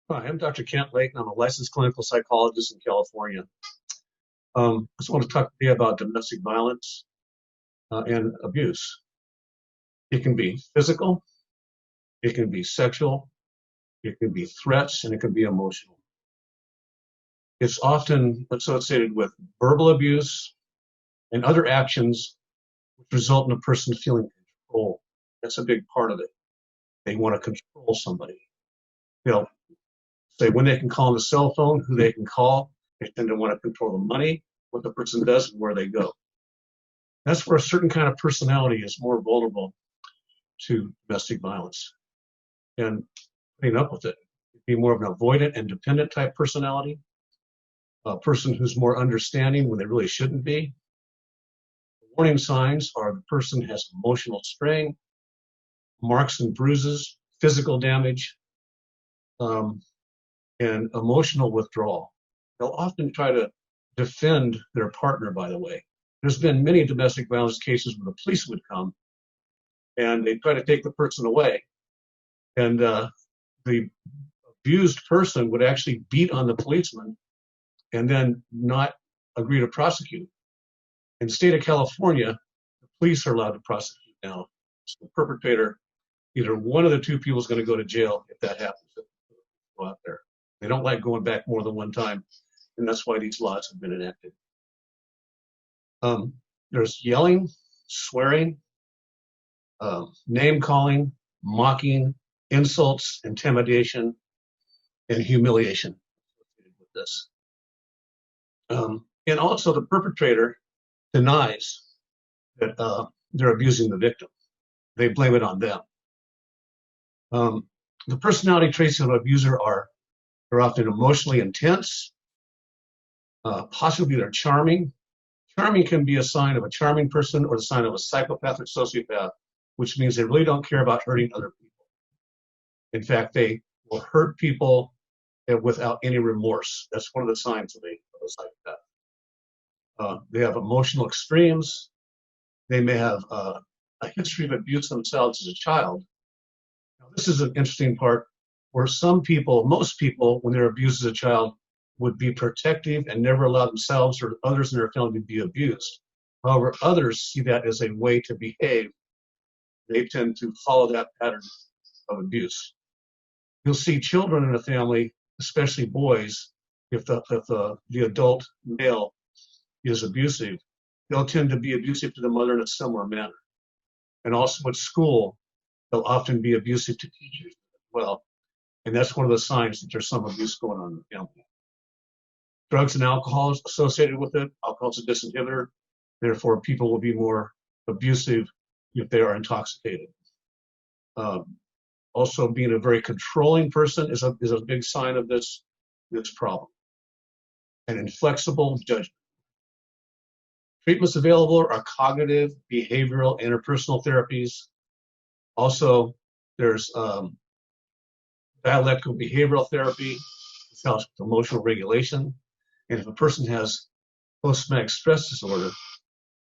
Hi, I'm Dr. Kent Layton. I'm a licensed clinical psychologist in California. I just want to talk to you about domestic violence and abuse. It can be physical, it can be sexual, it can be threats, and it can be emotional. It's often associated with verbal abuse and other actions which result in a person feeling control. That's a big part of it. They want to control somebody. They'll say when they can call on the cell phone, who they can call. They tend to want to control the money, what the person does, and where they go. That's where a certain kind of personality is more vulnerable to domestic violence. And putting up with it, be more of an avoidant and dependent type personality, a person who's more understanding when they really shouldn't be. The warning signs are the person has emotional strain, marks and bruises, physical damage, and emotional withdrawal. They'll often try to defend their partner, by the way. There's been many domestic violence cases where the police would come and they try to take the person away. And the abused person would actually beat on the policeman and then not agree to prosecute. In the state of California, the police are allowed to prosecute now. So the perpetrator, either one of the two people is going to go to jail if that happens. Go out there. They don't like going back more than one time, and that's why these laws have been enacted. There's yelling, swearing, name calling, mocking, insults, intimidation, and humiliation with this. And also the perpetrator denies that they're abusing the victim. They blame it on them. The personality traits of an abuser they're often emotionally intense, possibly they're charming. Charming can be a sign of a charming person or the sign of a psychopath or sociopath, which means they really don't care about hurting other people. In fact, they will hurt people without any remorse. That's one of the signs of a psychopath. They have emotional extremes. They may have a history of abuse themselves as a child. Now, this is an interesting part where most people, when they're abused as a child, would be protective and never allow themselves or others in their family to be abused. However, others see that as a way to behave. They tend to follow that pattern of abuse. You'll see children in a family, especially boys, if the adult male is abusive, they'll tend to be abusive to the mother in a similar manner. And also at school, they'll often be abusive to teachers as well. And that's one of the signs that there's some abuse going on in the family. Drugs and alcohol is associated with it. Alcohol is a disinhibitor. Therefore, people will be more abusive if they are intoxicated. Also, being a very controlling person is a big sign of this problem. And inflexible judgment. Treatments available are cognitive, behavioral, interpersonal therapies. Also, there's dialectical behavioral therapy, which helps with emotional regulation. And if a person has post-traumatic stress disorder,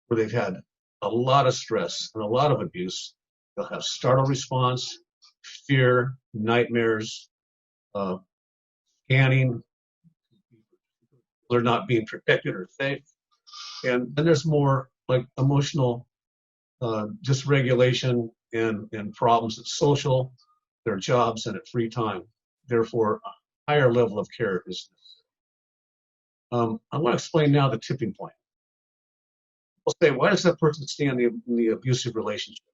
where they've had a lot of stress and a lot of abuse, they'll have startle response, fear, nightmares, scanning, they're not being protected or safe. And then there's more like emotional dysregulation and problems at social, their jobs, and at free time. Therefore, a higher level of care is necessary. I want to explain now the tipping point. I'll say, why does that person stay in the abusive relationship?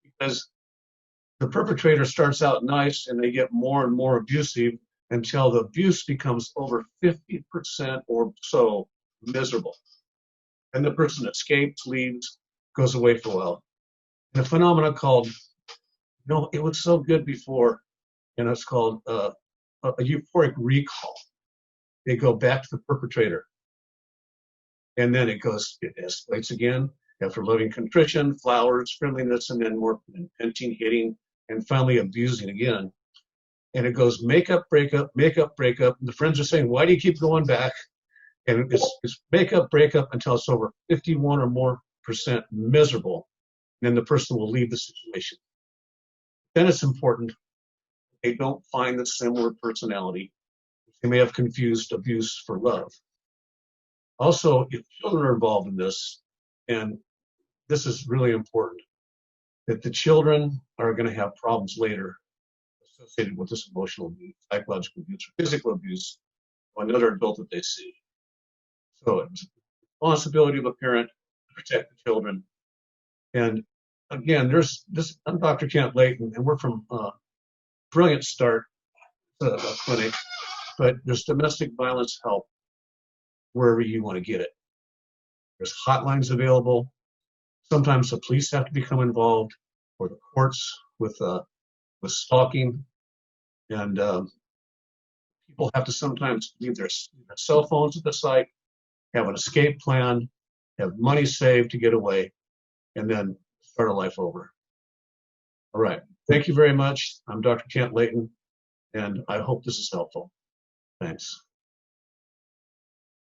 Because the perpetrator starts out nice and they get more and more abusive until the abuse becomes over 50% or so miserable. And the person escapes, leaves, goes away for a while. And a phenomenon called, it was so good before, and it's called a euphoric recall. They go back to the perpetrator. And then it escalates again after loving contrition, flowers, friendliness, and then more pinching, hitting, and finally abusing again. And it goes makeup, breakup, makeup, breakup. And the friends are saying, why do you keep going back? And it's makeup, breakup until it's over 51 or more % miserable. And then the person will leave the situation. Then it's important they don't find the similar personality. They may have confused abuse for love. Also, if children are involved in this, and this is really important, that the children are going to have problems later associated with this emotional abuse, psychological abuse, or physical abuse of another adult that they see. So it's the responsibility of a parent to protect the children. And again, there's this. I'm Dr. Kent Layton, and we're from Brilliant Start Clinic, but there's domestic violence help wherever you want to get it. There's hotlines available. Sometimes the police have to become involved, or the courts with stalking, and people have to sometimes leave their cell phones at the site, have an escape plan, have money saved to get away, and then start a life over. All right. Thank you very much. I'm Dr. Kent Layton, and I hope this is helpful. Thanks.